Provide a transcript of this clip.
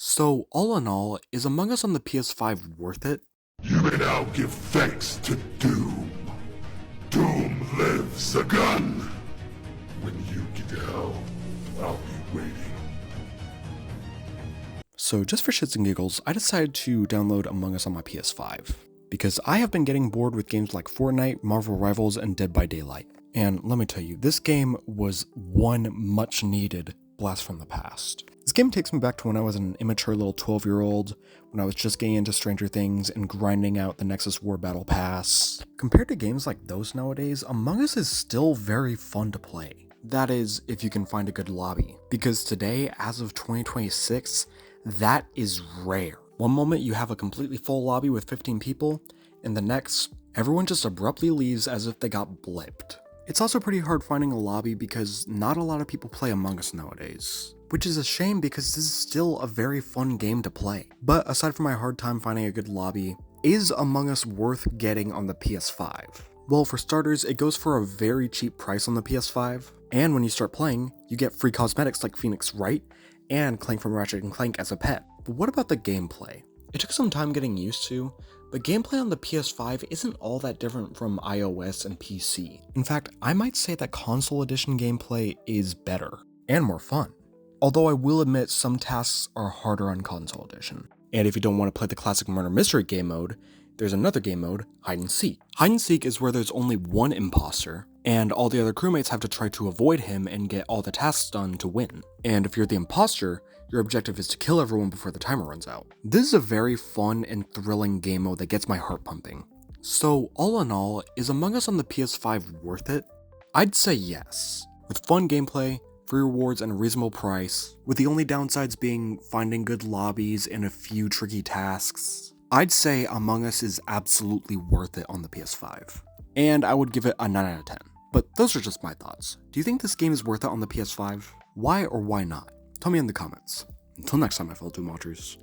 So, all in all, is Among Us on the PS5 worth it? You may now give thanks to Doom. Doom lives again. When you get to hell, I'll be waiting. So, just for shits and giggles, I decided to download Among Us on my PS5, because I have been getting bored with games like Fortnite, Marvel Rivals, and Dead by Daylight. And let me tell you, this game was one much needed blast from the past. This game takes me back to when I was an immature little 12-year-old, when I was just getting into Stranger Things and grinding out the Nexus War Battle Pass. Compared to games like those nowadays, Among Us is still very fun to play. That is, if you can find a good lobby. Because today, as of 2026, that is rare. One moment you have a completely full lobby with 15 people, and the next, everyone just abruptly leaves as if they got blipped. It's also pretty hard finding a lobby because not a lot of people play Among Us nowadays. Which is a shame because this is still a very fun game to play. But aside from my hard time finding a good lobby, is Among Us worth getting on the PS5? Well, for starters, it goes for a very cheap price on the PS5, and when you start playing, you get free cosmetics like Phoenix Wright and Clank from Ratchet & Clank as a pet. But what about the gameplay? It took some time getting used to, but gameplay on the PS5 isn't all that different from iOS and PC. In fact, I might say that console edition gameplay is better, and more fun. Although I will admit some tasks are harder on console edition. And if you don't want to play the classic murder mystery game mode, there's another game mode, hide and seek. Hide and seek is where there's only one imposter, and all the other crewmates have to try to avoid him and get all the tasks done to win. And if you're the imposter, your objective is to kill everyone before the timer runs out. This is a very fun and thrilling game mode that gets my heart pumping. So all in all, is Among Us on the PS5 worth it? I'd say yes. With fun gameplay, free rewards, and a reasonable price, with the only downsides being finding good lobbies and a few tricky tasks, I'd say Among Us is absolutely worth it on the PS5. And I would give it a 9 out of 10. But those are just my thoughts. Do you think this game is worth it on the PS5? Why or why not? Tell me in the comments. Until next time, my fellow Doom watchers.